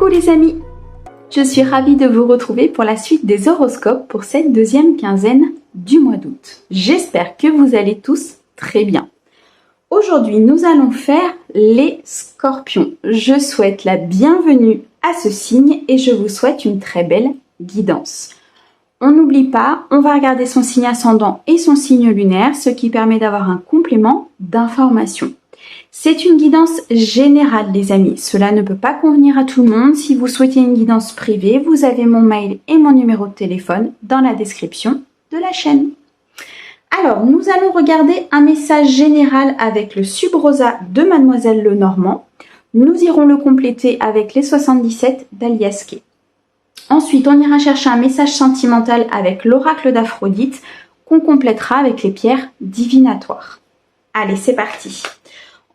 Coucou les amis, je suis ravie de vous retrouver pour la suite des horoscopes pour cette deuxième quinzaine du mois d'août. J'espère que vous allez tous très bien. Aujourd'hui, nous allons faire les scorpions. Je souhaite la bienvenue à ce signe et je vous souhaite une très belle guidance. On n'oublie pas, on va regarder son signe ascendant et son signe lunaire, ce qui permet d'avoir un complément d'information. C'est une guidance générale les amis, cela ne peut pas convenir à tout le monde. Si vous souhaitez une guidance privée, vous avez mon mail et mon numéro de téléphone dans la description de la chaîne. Alors, nous allons regarder un message général avec le Sub-Rosa de Mademoiselle Lenormand. Nous irons le compléter avec les 77 d'Alias Kay. Ensuite, on ira chercher un message sentimental avec l'oracle d'Aphrodite qu'on complétera avec les pierres divinatoires. Allez, c'est parti.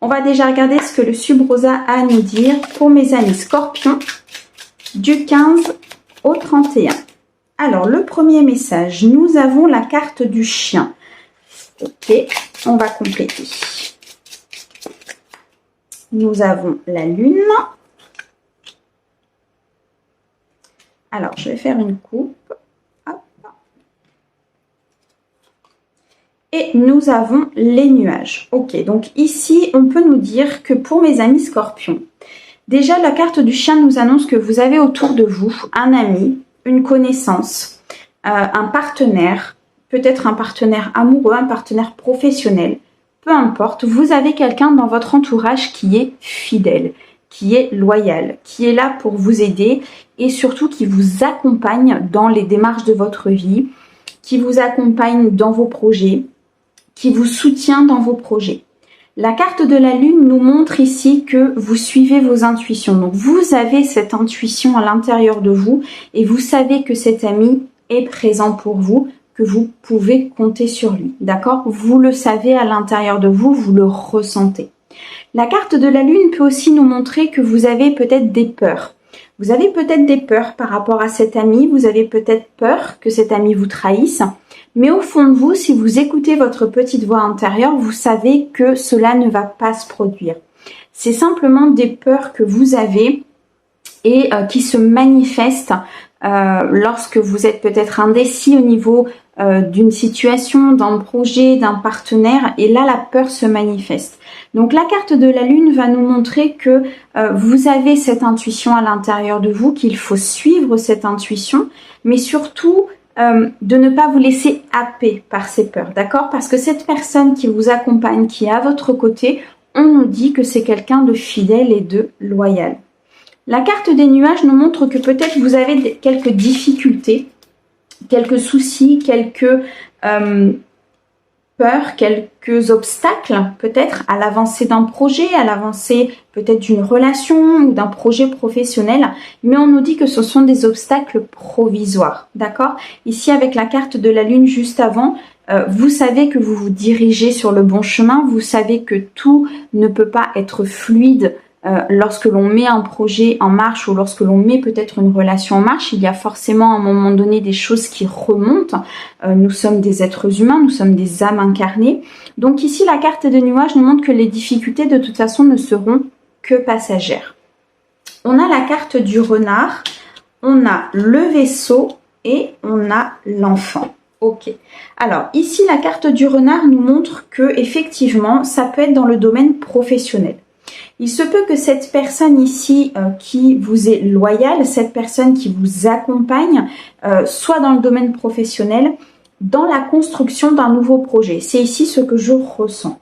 On va déjà regarder ce que le Sub-Rosa a à nous dire pour mes amis scorpions du 15 au 31. Alors, le premier message, nous avons la carte du chien. Ok, on va compléter. Nous avons la lune. Alors, je vais faire une coupe. Hop. Et nous avons les nuages. Ok, donc ici, on peut nous dire que pour mes amis scorpions, déjà la carte du chien nous annonce que vous avez autour de vous un ami, une connaissance, un partenaire, peut-être un partenaire amoureux, un partenaire professionnel. Peu importe, vous avez quelqu'un dans votre entourage qui est fidèle, qui est loyal, qui est là pour vous aider et surtout qui vous accompagne dans les démarches de votre vie, qui vous accompagne dans vos projets, qui vous soutient dans vos projets. La carte de la lune nous montre ici que vous suivez vos intuitions. Donc vous avez cette intuition à l'intérieur de vous et vous savez que cet ami est présent pour vous, que vous pouvez compter sur lui. D'accord? Vous le savez à l'intérieur de vous, vous le ressentez. La carte de la lune peut aussi nous montrer que vous avez peut-être des peurs. Vous avez peut-être des peurs par rapport à cet ami, vous avez peut-être peur que cet ami vous trahisse. Mais au fond de vous, si vous écoutez votre petite voix intérieure, vous savez que cela ne va pas se produire. C'est simplement des peurs que vous avez et qui se manifestent lorsque vous êtes peut-être indécis au niveau d'une situation, d'un projet, d'un partenaire. Et là, la peur se manifeste. Donc la carte de la lune va nous montrer que vous avez cette intuition à l'intérieur de vous, qu'il faut suivre cette intuition, mais surtout de ne pas vous laisser happer par ces peurs, d'accord? Parce que cette personne qui vous accompagne, qui est à votre côté, on nous dit que c'est quelqu'un de fidèle et de loyal. La carte des nuages nous montre que peut-être vous avez quelques difficultés, quelques soucis, quelques peurs, quelques obstacles peut-être à l'avancée d'un projet, à l'avancée peut-être d'une relation ou d'un projet professionnel, mais on nous dit que ce sont des obstacles provisoires, d'accord? Ici avec la carte de la lune juste avant, vous savez que vous vous dirigez sur le bon chemin, vous savez que tout ne peut pas être fluide lorsque l'on met un projet en marche ou lorsque l'on met peut-être une relation en marche, il y a forcément à un moment donné des choses qui remontent. Nous sommes des êtres humains, nous sommes des âmes incarnées. Donc ici, la carte des nuages nous montre que les difficultés de toute façon ne seront que passagères. On a la carte du renard, on a le vaisseau et on a l'enfant. Ok. Alors ici, la carte du renard nous montre que effectivement, ça peut être dans le domaine professionnel. Il se peut que cette personne ici qui vous est loyale, cette personne qui vous accompagne, soit dans le domaine professionnel, dans la construction d'un nouveau projet. C'est ici ce que je ressens.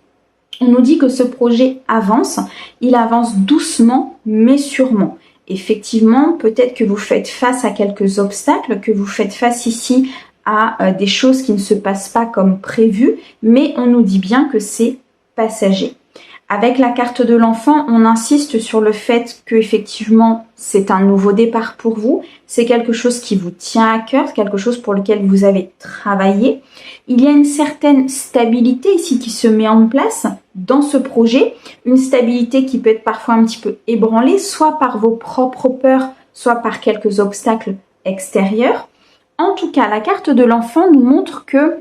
On nous dit que ce projet avance, il avance doucement mais sûrement. Effectivement, peut-être que vous faites face à quelques obstacles, que vous faites face ici à des choses qui ne se passent pas comme prévu, mais on nous dit bien que c'est passager. Avec la carte de l'enfant, on insiste sur le fait que effectivement c'est un nouveau départ pour vous. C'est quelque chose qui vous tient à cœur, quelque chose pour lequel vous avez travaillé. Il y a une certaine stabilité ici qui se met en place dans ce projet. Une stabilité qui peut être parfois un petit peu ébranlée, soit par vos propres peurs, soit par quelques obstacles extérieurs. En tout cas, la carte de l'enfant nous montre que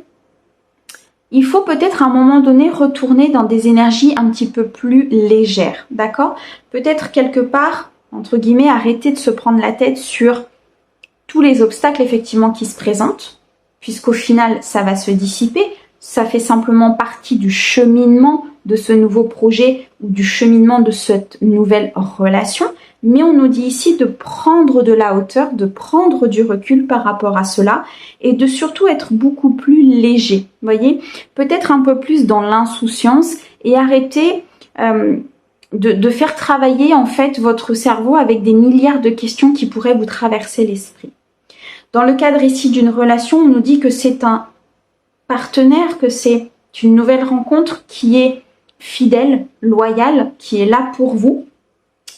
il faut peut-être à un moment donné retourner dans des énergies un petit peu plus légères, d'accord? Peut-être quelque part entre guillemets, arrêter de se prendre la tête sur tous les obstacles effectivement qui se présentent, puisqu'au final, ça va se dissiper. Ça fait simplement partie du cheminement de ce nouveau projet ou du cheminement de cette nouvelle relation. Mais on nous dit ici de prendre de la hauteur, de prendre du recul par rapport à cela et de surtout être beaucoup plus léger. Vous voyez, peut-être un peu plus dans l'insouciance et arrêter de faire travailler en fait votre cerveau avec des milliards de questions qui pourraient vous traverser l'esprit. Dans le cadre ici d'une relation, on nous dit que c'est un partenaire, que c'est une nouvelle rencontre qui est fidèle, loyale, qui est là pour vous.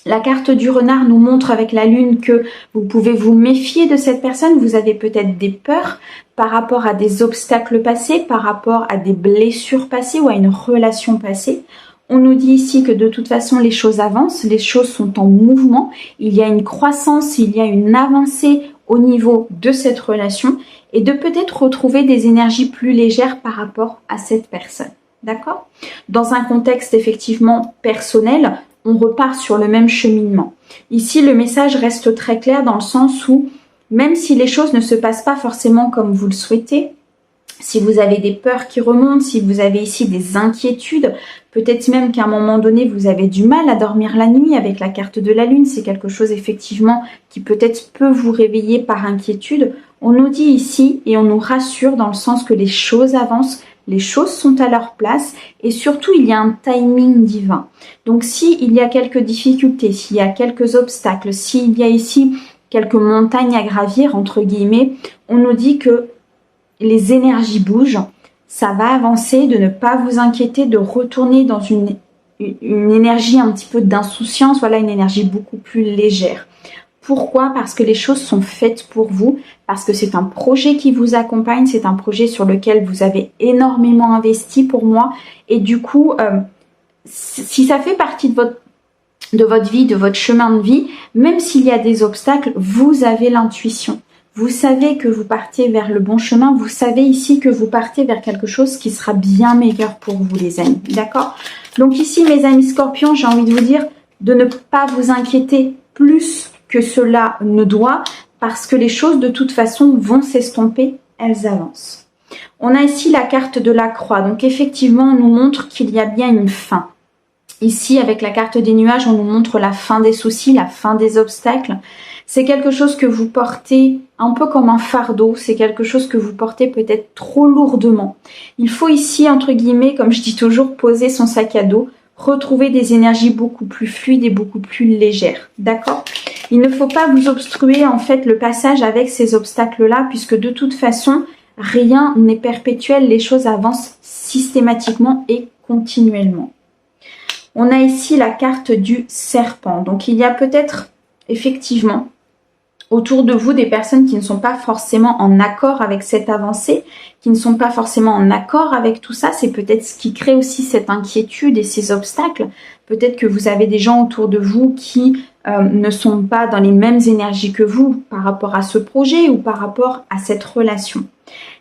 La carte du renard nous montre avec la lune que vous pouvez vous méfier de cette personne. Vous avez peut-être des peurs par rapport à des obstacles passés, par rapport à des blessures passées ou à une relation passée. On nous dit ici que de toute façon les choses avancent, les choses sont en mouvement. Il y a une croissance, il y a une avancée au niveau de cette relation et de peut-être retrouver des énergies plus légères par rapport à cette personne. D'accord ? Dans un contexte effectivement personnel, on repart sur le même cheminement. Ici, le message reste très clair dans le sens où, même si les choses ne se passent pas forcément comme vous le souhaitez, si vous avez des peurs qui remontent, si vous avez ici des inquiétudes, peut-être même qu'à un moment donné, vous avez du mal à dormir la nuit avec la carte de la lune, c'est quelque chose effectivement qui peut-être peut vous réveiller par inquiétude. On nous dit ici et on nous rassure dans le sens que les choses avancent, les choses sont à leur place et surtout il y a un timing divin. Donc s'il y a quelques difficultés, s'il y a quelques obstacles, s'il y a ici quelques montagnes à gravir entre guillemets, on nous dit que les énergies bougent, ça va avancer, de ne pas vous inquiéter, de retourner dans une énergie un petit peu d'insouciance, voilà, une énergie beaucoup plus légère. Pourquoi ? Parce que les choses sont faites pour vous, parce que c'est un projet qui vous accompagne, c'est un projet sur lequel vous avez énormément investi pour moi. Et du coup, si ça fait partie de votre vie, de votre chemin de vie, même s'il y a des obstacles, vous avez l'intuition. Vous savez que vous partez vers le bon chemin, vous savez ici que vous partez vers quelque chose qui sera bien meilleur pour vous les amis, d'accord ? Donc ici mes amis scorpions, j'ai envie de vous dire de ne pas vous inquiéter plus que cela ne doit, parce que les choses de toute façon vont s'estomper, elles avancent. On a ici la carte de la croix, donc effectivement on nous montre qu'il y a bien une fin. Ici avec la carte des nuages, on nous montre la fin des soucis, la fin des obstacles. C'est quelque chose que vous portez un peu comme un fardeau, c'est quelque chose que vous portez peut-être trop lourdement. Il faut ici, entre guillemets, comme je dis toujours, poser son sac à dos, retrouver des énergies beaucoup plus fluides et beaucoup plus légères, d'accord ? Il ne faut pas vous obstruer en fait le passage avec ces obstacles-là, puisque de toute façon, rien n'est perpétuel, les choses avancent systématiquement et continuellement. On a ici la carte du serpent, donc il y a peut-être effectivement autour de vous des personnes qui ne sont pas forcément en accord avec cette avancée, qui ne sont pas forcément en accord avec tout ça. C'est peut-être ce qui crée aussi cette inquiétude et ces obstacles. Peut-être que vous avez des gens autour de vous qui ne sont pas dans les mêmes énergies que vous par rapport à ce projet ou par rapport à cette relation.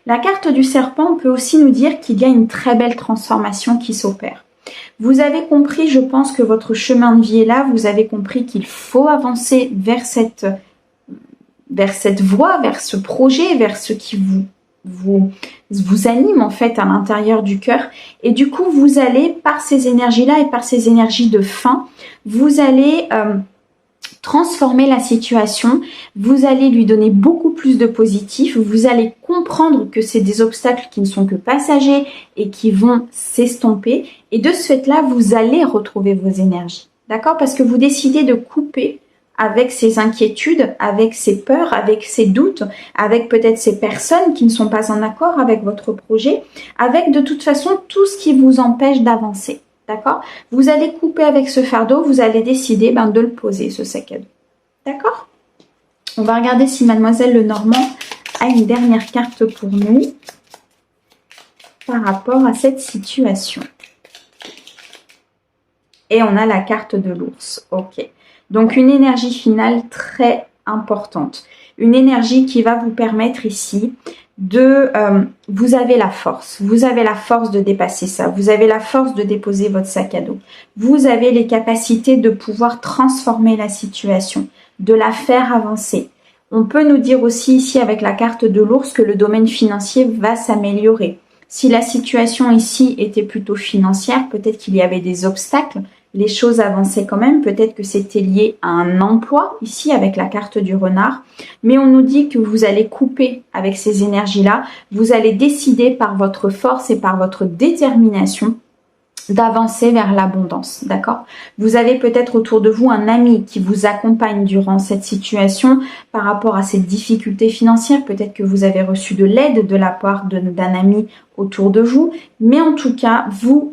La carte du serpent peut aussi nous dire qu'il y a une très belle transformation qui s'opère. Vous avez compris, je pense que votre chemin de vie est là, vous avez compris qu'il faut avancer vers cette voie, vers ce projet, vers ce qui vous anime en fait à l'intérieur du cœur. Et du coup, vous allez, par ces énergies-là et par ces énergies de fin, vous allez transformer la situation, vous allez lui donner beaucoup plus de positif, vous allez comprendre que c'est des obstacles qui ne sont que passagers et qui vont s'estomper. Et de ce fait-là, vous allez retrouver vos énergies. D'accord ? Parce que vous décidez de couper avec ces inquiétudes, avec ces peurs, avec ces doutes, avec peut-être ces personnes qui ne sont pas en accord avec votre projet, avec de toute façon tout ce qui vous empêche d'avancer. D'accord ? Vous allez couper avec ce fardeau, vous allez décider de le poser, ce sac à dos. D'accord ? On va regarder si Mademoiselle Lenormand a une dernière carte pour nous par rapport à cette situation. Et on a la carte de l'ours. Ok. Donc une énergie finale très importante. Une énergie qui va vous permettre ici vous avez la force. Vous avez la force de dépasser ça. Vous avez la force de déposer votre sac à dos. Vous avez les capacités de pouvoir transformer la situation, de la faire avancer. On peut nous dire aussi ici avec la carte de l'ours que le domaine financier va s'améliorer. Si la situation ici était plutôt financière, peut-être qu'il y avait des obstacles, les choses avançaient quand même, peut-être que c'était lié à un emploi, ici avec la carte du renard, mais on nous dit que vous allez couper avec ces énergies-là, vous allez décider par votre force et par votre détermination d'avancer vers l'abondance, d'accord? Vous avez peut-être autour de vous un ami qui vous accompagne durant cette situation par rapport à cette difficulté financière, peut-être que vous avez reçu de l'aide de la part d'un ami autour de vous, mais en tout cas, vous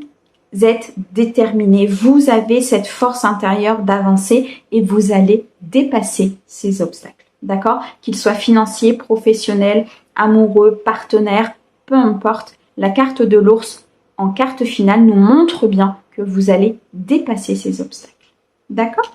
êtes déterminé, vous avez cette force intérieure d'avancer et vous allez dépasser ces obstacles, d'accord? Qu'ils soient financiers, professionnels, amoureux, partenaires, peu importe, la carte de l'ours en carte finale nous montre bien que vous allez dépasser ces obstacles. D'accord?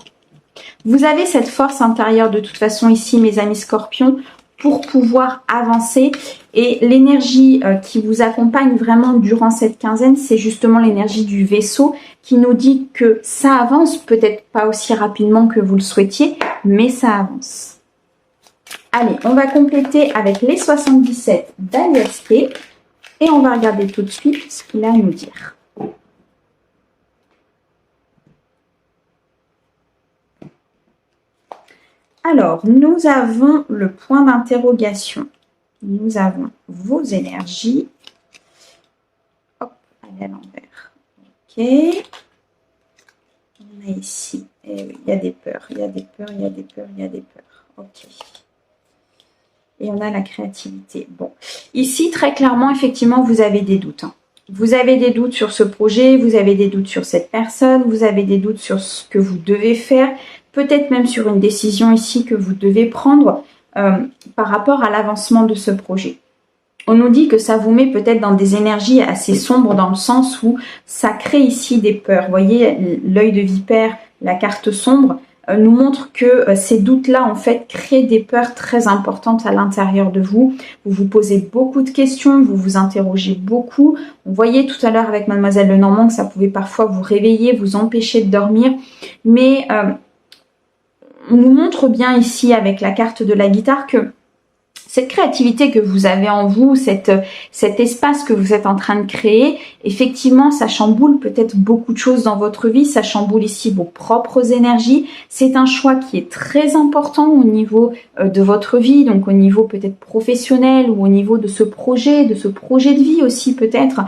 Vous avez cette force intérieure de toute façon ici, mes amis scorpions, pour pouvoir avancer. Et l'énergie qui vous accompagne vraiment durant cette quinzaine, c'est justement l'énergie du vaisseau qui nous dit que ça avance, peut-être pas aussi rapidement que vous le souhaitiez, mais ça avance. Allez, on va compléter avec les 77 d'Aliasté. Et on va regarder tout de suite ce qu'il a à nous dire. Alors, nous avons le point d'interrogation. Nous avons vos énergies. Hop, allez à l'envers. Ok. On a ici. Et oui, il y a des peurs, il y a des peurs, il y a des peurs, il y a des peurs. Ok. Et on a la créativité. Bon, ici, très clairement, effectivement, vous avez des doutes. Vous avez des doutes sur ce projet, vous avez des doutes sur cette personne, vous avez des doutes sur ce que vous devez faire, peut-être même sur une décision ici que vous devez prendre par rapport à l'avancement de ce projet. On nous dit que ça vous met peut-être dans des énergies assez sombres dans le sens où ça crée ici des peurs. Vous voyez, l'œil de vipère, la carte sombre, nous montre que ces doutes-là, en fait, créent des peurs très importantes à l'intérieur de vous. Vous vous posez beaucoup de questions, vous vous interrogez beaucoup. On voyait tout à l'heure avec Mademoiselle Lenormand que ça pouvait parfois vous réveiller, vous empêcher de dormir. Mais on nous montre bien ici avec la carte de la guitare que cette créativité que vous avez en vous, cet espace que vous êtes en train de créer, effectivement, ça chamboule peut-être beaucoup de choses dans votre vie, ça chamboule ici vos propres énergies. C'est un choix qui est très important au niveau de votre vie, donc au niveau peut-être professionnel ou au niveau de ce projet de vie aussi peut-être.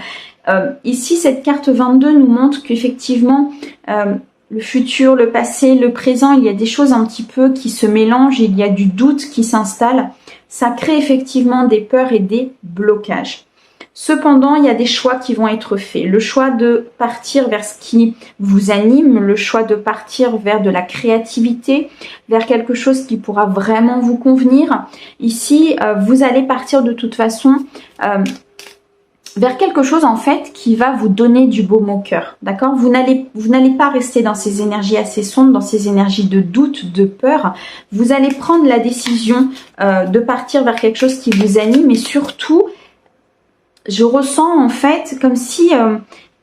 Ici, cette carte 22 nous montre qu'effectivement, le futur, le passé, le présent, il y a des choses un petit peu qui se mélangent, il y a du doute qui s'installe. Ça crée effectivement des peurs et des blocages. Cependant, il y a des choix qui vont être faits. Le choix de partir vers ce qui vous anime, le choix de partir vers de la créativité, vers quelque chose qui pourra vraiment vous convenir. Ici, vous allez partir de toute façon vers quelque chose en fait qui va vous donner du baume au cœur, d'accord? Vous n'allez pas rester dans ces énergies assez sombres, dans ces énergies de doute, de peur. Vous allez prendre la décision de partir vers quelque chose qui vous anime et surtout, je ressens en fait comme si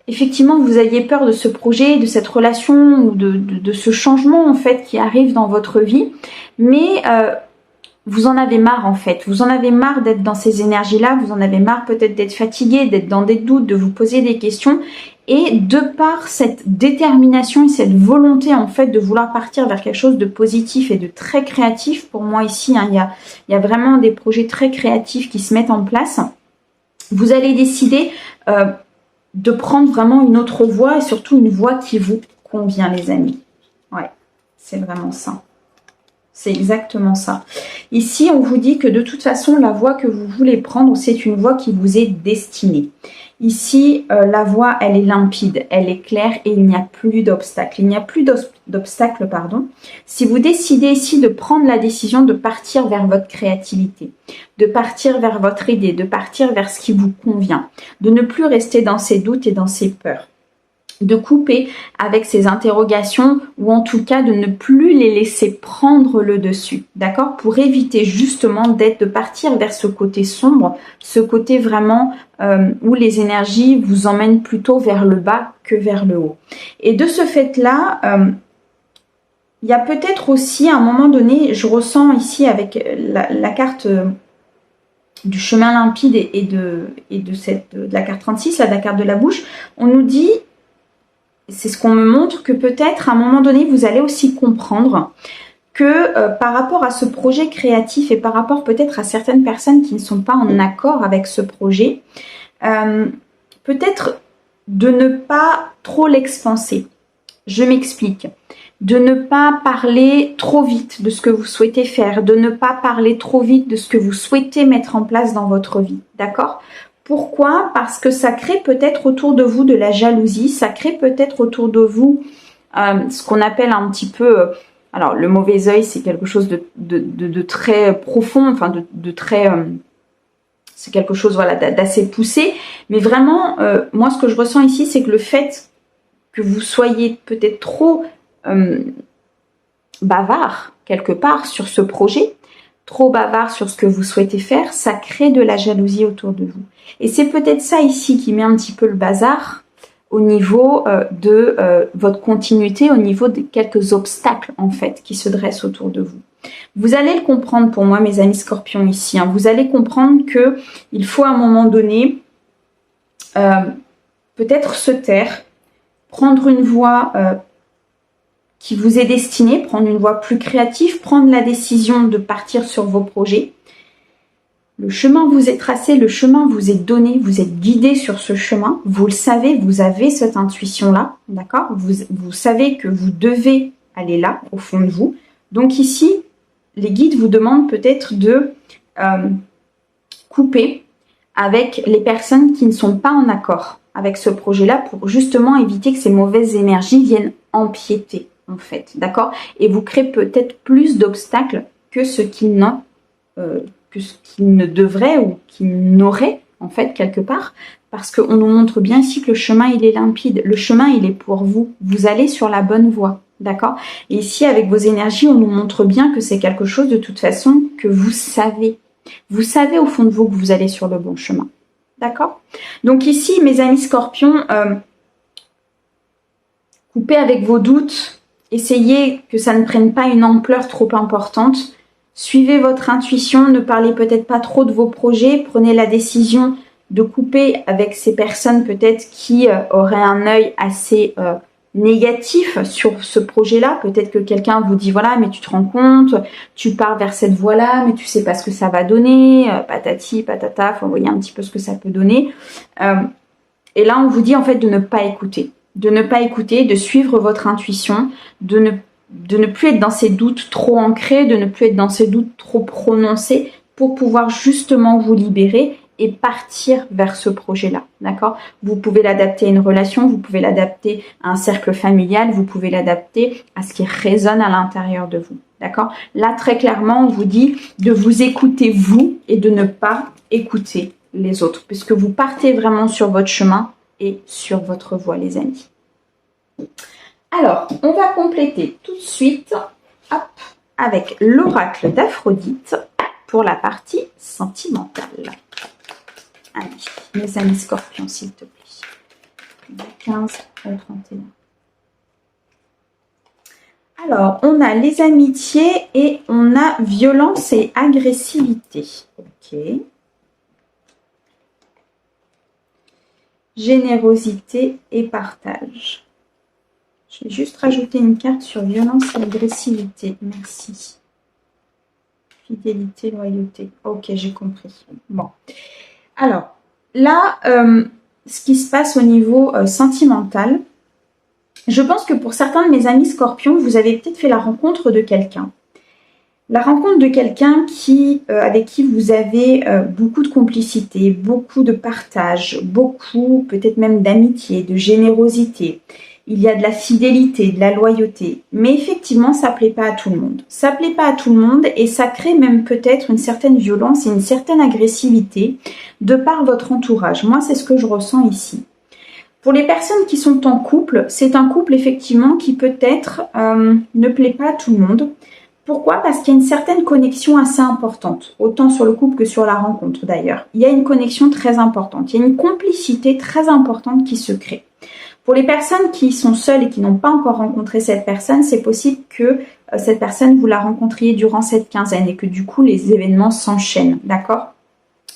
effectivement vous aviez peur de ce projet, de cette relation ou de ce changement en fait qui arrive dans votre vie, mais vous en avez marre en fait, vous en avez marre d'être dans ces énergies-là, vous en avez marre peut-être d'être fatigué, d'être dans des doutes, de vous poser des questions. Et de par cette détermination et cette volonté en fait de vouloir partir vers quelque chose de positif et de très créatif, pour moi ici, hein, il y a vraiment des projets très créatifs qui se mettent en place. Vous allez décider de prendre vraiment une autre voie et surtout une voie qui vous convient les amis. Ouais, c'est vraiment ça. C'est exactement ça. Ici, on vous dit que de toute façon, la voie que vous voulez prendre, c'est une voie qui vous est destinée. Ici, la voie, elle est limpide, elle est claire et il n'y a plus d'obstacles. Il n'y a plus d'obstacles, pardon. Si vous décidez ici de prendre la décision de partir vers votre créativité, de partir vers votre idée, de partir vers ce qui vous convient, de ne plus rester dans ces doutes et dans ces peurs. de couper avec ces interrogations ou en tout cas de ne plus les laisser prendre le dessus, d'accord? Pour éviter justement de partir vers ce côté sombre, ce côté vraiment où les énergies vous emmènent plutôt vers le bas que vers le haut. Et de ce fait-là, il y a peut-être aussi à un moment donné, je ressens ici avec la carte du chemin limpide et de la carte 36, là, de la carte de la bouche, on nous dit, c'est ce qu'on me montre, que peut-être à un moment donné, vous allez aussi comprendre que par rapport à ce projet créatif et par rapport peut-être à certaines personnes qui ne sont pas en accord avec ce projet, peut-être de ne pas trop l'expanser. Je m'explique. De ne pas parler trop vite de ce que vous souhaitez faire, de ne pas parler trop vite de ce que vous souhaitez mettre en place dans votre vie, d'accord? Pourquoi? Parce que ça crée peut-être autour de vous de la jalousie, ça crée peut-être autour de vous ce qu'on appelle un petit peu, alors le mauvais œil, c'est quelque chose de très profond, enfin de très, c'est quelque chose voilà d'assez poussé, mais vraiment, moi ce que je ressens ici, c'est que le fait que vous soyez peut-être trop bavard quelque part sur ce projet, trop bavard sur ce que vous souhaitez faire, ça crée de la jalousie autour de vous. Et c'est peut-être ça ici qui met un petit peu le bazar au niveau de votre continuité, au niveau de quelques obstacles en fait qui se dressent autour de vous. Vous allez le comprendre pour moi, mes amis scorpions ici, hein. Vous allez comprendre que il faut à un moment donné peut-être se taire, prendre une voie qui vous est destinée, prendre une voie plus créative, prendre la décision de partir sur vos projets. Le chemin vous est tracé, le chemin vous est donné, vous êtes guidé sur ce chemin, vous le savez, vous avez cette intuition-là, d'accord? Vous savez que vous devez aller là, au fond de vous. Donc ici, les guides vous demandent peut-être de couper avec les personnes qui ne sont pas en accord avec ce projet-là pour justement éviter que ces mauvaises énergies viennent empiéter, en fait, d'accord? Et vous créez peut-être plus d'obstacles que ce qu'il ne devrait ou qu'il n'aurait, en fait, quelque part, parce qu'on nous montre bien ici que le chemin, il est limpide. Le chemin, il est pour vous. Vous allez sur la bonne voie, d'accord? Et ici, avec vos énergies, on nous montre bien que c'est quelque chose, de toute façon, que vous savez. Vous savez au fond de vous que vous allez sur le bon chemin. D'accord? Donc ici, mes amis scorpions, coupez avec vos doutes, essayez que ça ne prenne pas une ampleur trop importante, suivez votre intuition, ne parlez peut-être pas trop de vos projets, prenez la décision de couper avec ces personnes peut-être qui auraient un œil assez négatif sur ce projet-là. Peut-être que quelqu'un vous dit, voilà, mais tu te rends compte, tu pars vers cette voie-là, mais tu sais pas ce que ça va donner, patati, patata, faut envoyer un petit peu ce que ça peut donner. Et là, on vous dit en fait de ne pas écouter. De ne pas écouter, de suivre votre intuition, de ne plus être dans ces doutes trop ancrés, de ne plus être dans ces doutes trop prononcés pour pouvoir justement vous libérer et partir vers ce projet-là, d'accord? Vous pouvez l'adapter à une relation, vous pouvez l'adapter à un cercle familial, vous pouvez l'adapter à ce qui résonne à l'intérieur de vous, d'accord? Là, très clairement, on vous dit de vous écouter vous et de ne pas écouter les autres, puisque vous partez vraiment sur votre chemin et sur votre voie, les amis. Alors, on va compléter tout de suite hop, avec l'oracle d'Aphrodite pour la partie sentimentale. Allez, mes amis scorpions, s'il te plaît. 15 au 31. Alors, on a les amitiés et on a violence et agressivité. Ok. Générosité et partage. Je vais juste rajouter une carte sur violence et agressivité. Merci. Fidélité, loyauté. Ok, j'ai compris. Bon. Alors, là, ce qui se passe au niveau sentimental, je pense que pour certains de mes amis scorpions, vous avez peut-être fait la rencontre de quelqu'un. La rencontre de quelqu'un avec qui vous avez beaucoup de complicité, beaucoup de partage, beaucoup peut-être même d'amitié, de générosité. Il y a de la fidélité, de la loyauté. Mais effectivement, ça ne plaît pas à tout le monde. Ça ne plaît pas à tout le monde et ça crée même peut-être une certaine violence et une certaine agressivité de par votre entourage. Moi, c'est ce que je ressens ici. Pour les personnes qui sont en couple, c'est un couple effectivement qui peut-être ne plaît pas à tout le monde. Pourquoi? Parce qu'il y a une certaine connexion assez importante, autant sur le couple que sur la rencontre d'ailleurs. Il y a une connexion très importante, il y a une complicité très importante qui se crée. Pour les personnes qui sont seules et qui n'ont pas encore rencontré cette personne, c'est possible que cette personne, vous la rencontriez durant cette quinzaine et que du coup, les événements s'enchaînent, d'accord?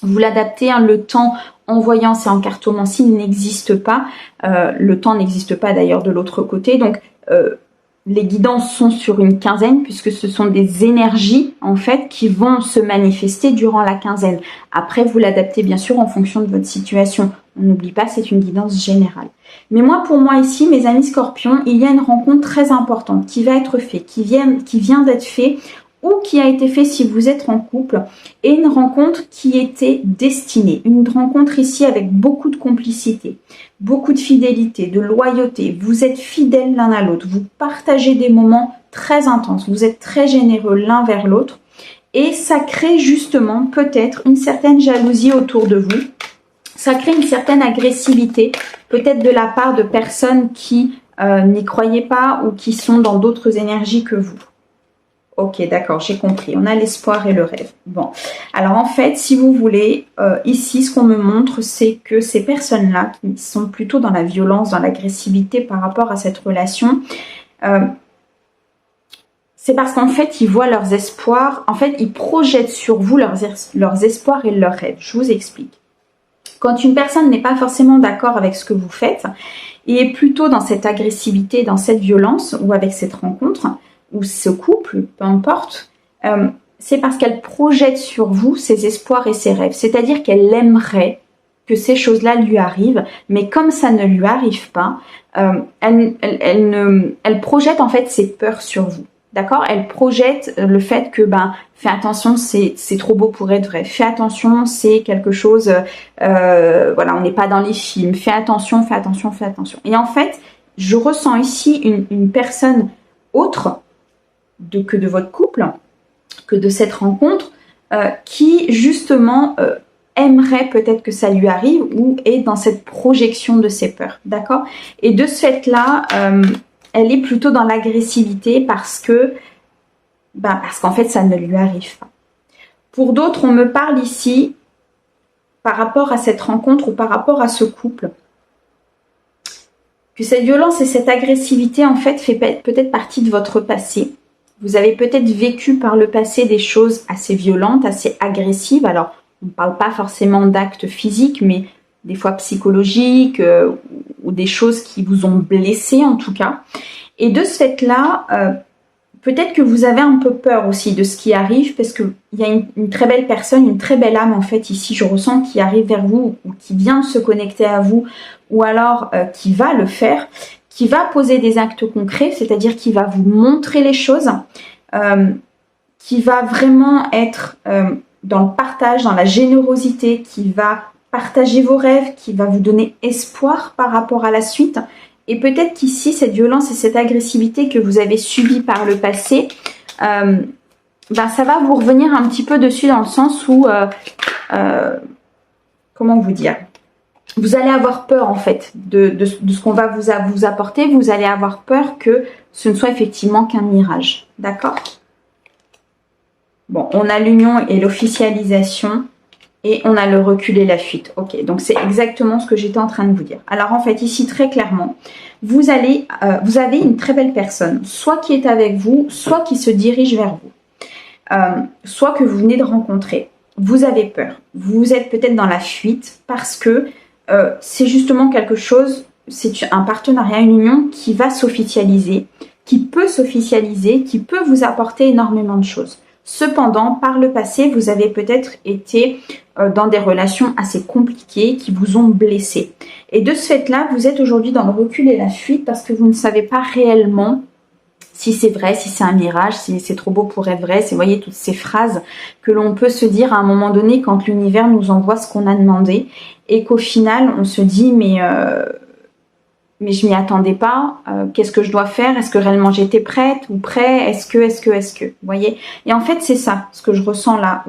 Vous l'adaptez, hein, le temps en voyance et en cartomancie n'existe pas. Le temps n'existe pas d'ailleurs de l'autre côté, donc les guidances sont sur une quinzaine puisque ce sont des énergies en fait qui vont se manifester durant la quinzaine. Après, vous l'adaptez bien sûr en fonction de votre situation. On n'oublie pas, c'est une guidance générale. Mais moi, pour moi ici, mes amis scorpions, il y a une rencontre très importante qui va être faite, qui vient d'être faite ou qui a été fait si vous êtes en couple, et une rencontre qui était destinée. Une rencontre ici avec beaucoup de complicité, beaucoup de fidélité, de loyauté. Vous êtes fidèles l'un à l'autre, vous partagez des moments très intenses, vous êtes très généreux l'un vers l'autre, et ça crée justement peut-être une certaine jalousie autour de vous. Ça crée une certaine agressivité, peut-être de la part de personnes qui n'y croyaient pas ou qui sont dans d'autres énergies que vous. Ok, d'accord, j'ai compris. On a l'espoir et le rêve. Bon, alors en fait, si vous voulez, ici, ce qu'on me montre, c'est que ces personnes-là, qui sont plutôt dans la violence, dans l'agressivité par rapport à cette relation, c'est parce qu'en fait, ils voient leurs espoirs, en fait, ils projettent sur vous leurs espoirs et leurs rêves. Je vous explique. Quand une personne n'est pas forcément d'accord avec ce que vous faites, et est plutôt dans cette agressivité, dans cette violence, ou avec cette rencontre, ou ce couple, peu importe, c'est parce qu'elle projette sur vous ses espoirs et ses rêves. C'est-à-dire qu'elle aimerait que ces choses-là lui arrivent, mais comme ça ne lui arrive pas, elle projette en fait ses peurs sur vous. D'accord? Elle projette le fait que, fais attention, c'est trop beau pour être vrai. Fais attention, c'est quelque chose, voilà, on n'est pas dans les films. Fais attention, fais attention, fais attention. Et en fait, je ressens ici une personne autre que de votre couple, que de cette rencontre, qui justement aimerait peut-être que ça lui arrive ou est dans cette projection de ses peurs, d'accord? Et de ce fait-là, elle est plutôt dans l'agressivité parce qu'en fait, ça ne lui arrive pas. Pour d'autres, on me parle ici, par rapport à cette rencontre ou par rapport à ce couple, que cette violence et cette agressivité, en fait peut-être partie de votre passé. Vous avez peut-être vécu par le passé des choses assez violentes, assez agressives. Alors, on ne parle pas forcément d'actes physiques, mais des fois psychologiques ou des choses qui vous ont blessé en tout cas. Et de ce fait-là, peut-être que vous avez un peu peur aussi de ce qui arrive parce qu'il y a une très belle personne, une très belle âme en fait ici, je ressens, qui arrive vers vous ou qui vient de se connecter à vous ou alors qui va le faire, qui va poser des actes concrets, c'est-à-dire qui va vous montrer les choses, qui va vraiment être dans le partage, dans la générosité, qui va partager vos rêves, qui va vous donner espoir par rapport à la suite. Et peut-être qu'ici, cette violence et cette agressivité que vous avez subie par le passé, ça va vous revenir un petit peu dessus dans le sens où, comment vous dire, vous allez avoir peur en fait de ce qu'on va vous apporter. Vous allez avoir peur que ce ne soit effectivement qu'un mirage. D'accord? Bon, on a l'union et l'officialisation et on a le recul et la fuite. Ok, donc c'est exactement ce que j'étais en train de vous dire. Alors en fait, ici très clairement, vous avez une très belle personne, soit qui est avec vous, soit qui se dirige vers vous, soit que vous venez de rencontrer. Vous avez peur. Vous êtes peut-être dans la fuite parce que c'est justement quelque chose, c'est un partenariat, une union qui va s'officialiser, qui peut s'officialiser, qui peut vous apporter énormément de choses. Cependant, par le passé, vous avez peut-être été dans des relations assez compliquées qui vous ont blessé. Et de ce fait-là, vous êtes aujourd'hui dans le recul et la fuite parce que vous ne savez pas réellement si c'est vrai, si c'est un mirage, si c'est trop beau pour être vrai. C'est, vous voyez, toutes ces phrases que l'on peut se dire à un moment donné quand l'univers nous envoie ce qu'on a demandé et qu'au final, on se dit mais je m'y attendais pas, qu'est-ce que je dois faire? Est-ce que réellement j'étais prête ou prêt? Est-ce que, vous voyez? Et en fait, c'est ça, ce que je ressens là,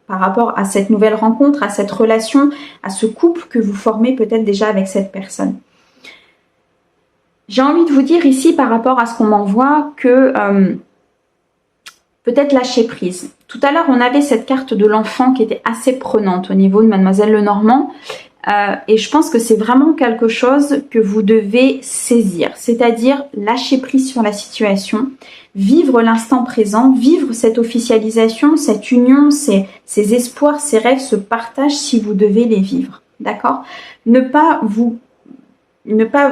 par rapport à cette nouvelle rencontre, à cette relation, à ce couple que vous formez peut-être déjà avec cette personne. J'ai envie de vous dire ici par rapport à ce qu'on m'envoie que peut-être lâcher prise. Tout à l'heure, on avait cette carte de l'enfant qui était assez prenante au niveau de Mademoiselle Lenormand. Et je pense que c'est vraiment quelque chose que vous devez saisir. C'est-à-dire lâcher prise sur la situation, vivre l'instant présent, vivre cette officialisation, cette union, ces espoirs, ces rêves, ce partage si vous devez les vivre. D'accord ? Ne pas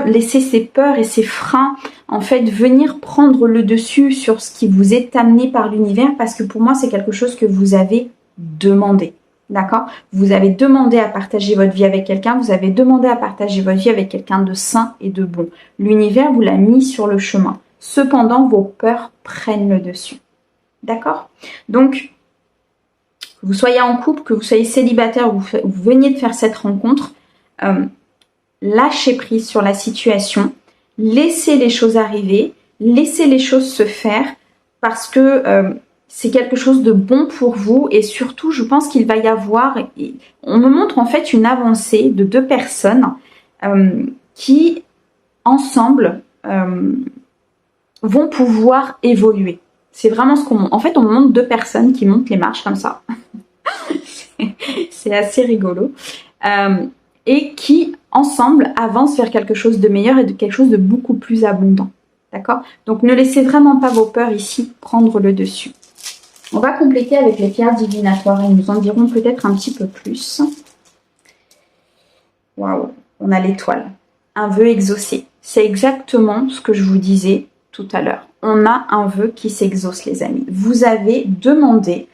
laisser ces peurs et ces freins en fait venir prendre le dessus sur ce qui vous est amené par l'univers, parce que pour moi c'est quelque chose que vous avez demandé, d'accord? Vous avez demandé à partager votre vie avec quelqu'un, vous avez demandé à partager votre vie avec quelqu'un de sain et de bon. L'univers vous l'a mis sur le chemin. Cependant, vos peurs prennent le dessus, d'accord? Donc, que vous soyez en couple, que vous soyez célibataire, ou vous veniez de faire cette rencontre, lâchez prise sur la situation, laissez les choses arriver, laissez les choses se faire, parce que c'est quelque chose de bon pour vous. Et surtout, je pense qu'il va y avoir, on me montre en fait une avancée de deux personnes qui ensemble vont pouvoir évoluer. C'est vraiment ce qu'on montre. En fait, on me montre deux personnes qui montent les marches comme ça. C'est assez rigolo. Et qui ensemble avancent vers quelque chose de meilleur et de quelque chose de beaucoup plus abondant. D'accord? Donc ne laissez vraiment pas vos peurs ici prendre le dessus. On va compléter avec les pierres divinatoires et nous en dirons peut-être un petit peu plus. Waouh, on a l'étoile. Un vœu exaucé. C'est exactement ce que je vous disais tout à l'heure. On a un vœu qui s'exauce, les amis. Vous avez demandé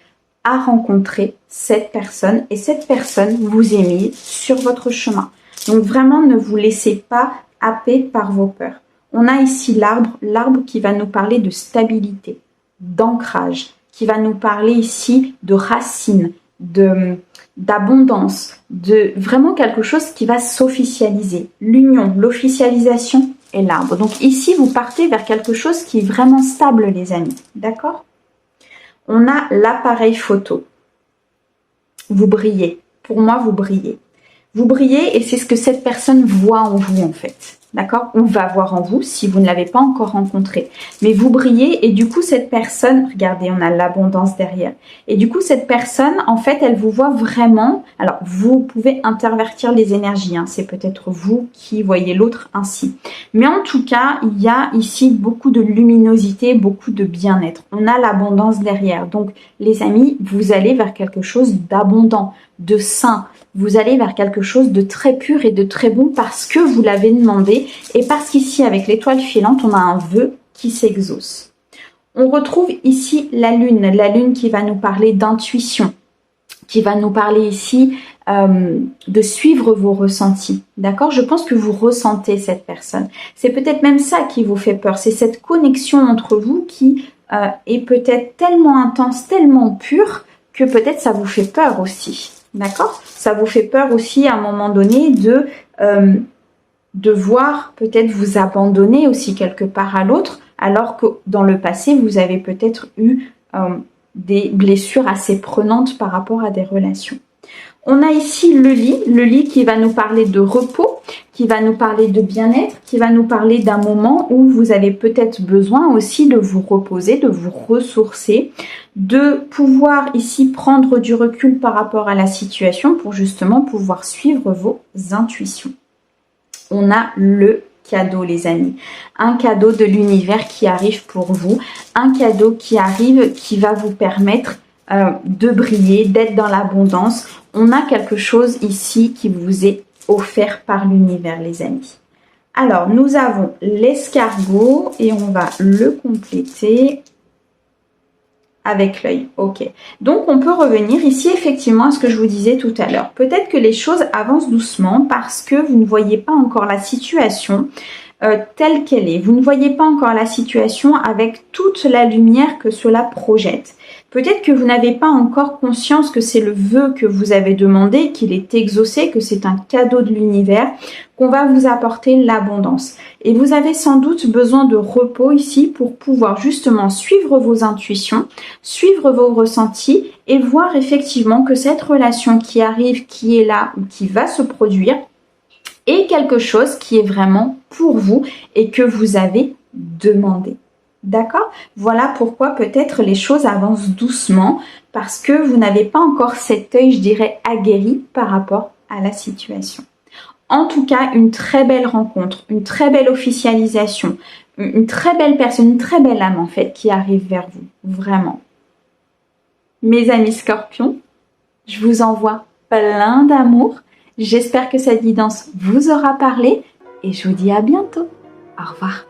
à rencontrer cette personne et cette personne vous est mise sur votre chemin. Donc vraiment, ne vous laissez pas happer par vos peurs. On a ici l'arbre qui va nous parler de stabilité, d'ancrage, qui va nous parler ici de racines, d'abondance, de vraiment quelque chose qui va s'officialiser. L'union, l'officialisation et l'arbre. Donc ici, vous partez vers quelque chose qui est vraiment stable, les amis. D'accord ? On a l'appareil photo. Vous brillez. Pour moi, vous brillez. Vous brillez et c'est ce que cette personne voit en vous, en fait. D'accord? Ou va voir en vous si vous ne l'avez pas encore rencontré. Mais vous brillez et du coup, cette personne, regardez, on a l'abondance derrière. Et du coup, cette personne, en fait, elle vous voit vraiment. Alors, vous pouvez intervertir les énergies. Hein, c'est peut-être vous qui voyez l'autre ainsi. Mais en tout cas, il y a ici beaucoup de luminosité, beaucoup de bien-être. On a l'abondance derrière. Donc, les amis, vous allez vers quelque chose d'abondant, de sain. Vous allez vers quelque chose de très pur et de très bon parce que vous l'avez demandé et parce qu'ici, avec l'étoile filante, on a un vœu qui s'exauce. On retrouve ici la lune qui va nous parler d'intuition, qui va nous parler ici de suivre vos ressentis. D'accord? Je pense que vous ressentez cette personne. C'est peut-être même ça qui vous fait peur. C'est cette connexion entre vous qui est peut-être tellement intense, tellement pure que peut-être ça vous fait peur aussi. D'accord? Ça vous fait peur aussi à un moment donné de voir peut-être vous abandonner aussi quelque part à l'autre, alors que dans le passé, vous avez peut-être eu des blessures assez prenantes par rapport à des relations. On a ici le lit qui va nous parler de repos, qui va nous parler de bien-être, qui va nous parler d'un moment où vous avez peut-être besoin aussi de vous reposer, de vous ressourcer, de pouvoir ici prendre du recul par rapport à la situation pour justement pouvoir suivre vos intuitions. On a le cadeau, les amis. Un cadeau de l'univers qui arrive pour vous, un cadeau qui arrive qui va vous permettre de briller, d'être dans l'abondance. On a quelque chose ici qui vous est offert par l'univers, les amis. Alors, nous avons l'escargot et on va le compléter avec l'œil. Ok. Donc, on peut revenir ici effectivement à ce que je vous disais tout à l'heure. Peut-être que les choses avancent doucement parce que vous ne voyez pas encore la situation telle qu'elle est. Vous ne voyez pas encore la situation avec toute la lumière que cela projette. Peut-être que vous n'avez pas encore conscience que c'est le vœu que vous avez demandé, qu'il est exaucé, que c'est un cadeau de l'univers, qu'on va vous apporter l'abondance. Et vous avez sans doute besoin de repos ici pour pouvoir justement suivre vos intuitions, suivre vos ressentis et voir effectivement que cette relation qui arrive, qui est là ou qui va se produire, est quelque chose qui est vraiment pour vous et que vous avez demandé. D'accord? Voilà pourquoi peut-être les choses avancent doucement parce que vous n'avez pas encore cet œil, je dirais, aguerri par rapport à la situation. En tout cas, une très belle rencontre, une très belle officialisation, une très belle personne, une très belle âme en fait qui arrive vers vous, vraiment. Mes amis Scorpions, je vous envoie plein d'amour. J'espère que cette guidance vous aura parlé et je vous dis à bientôt. Au revoir.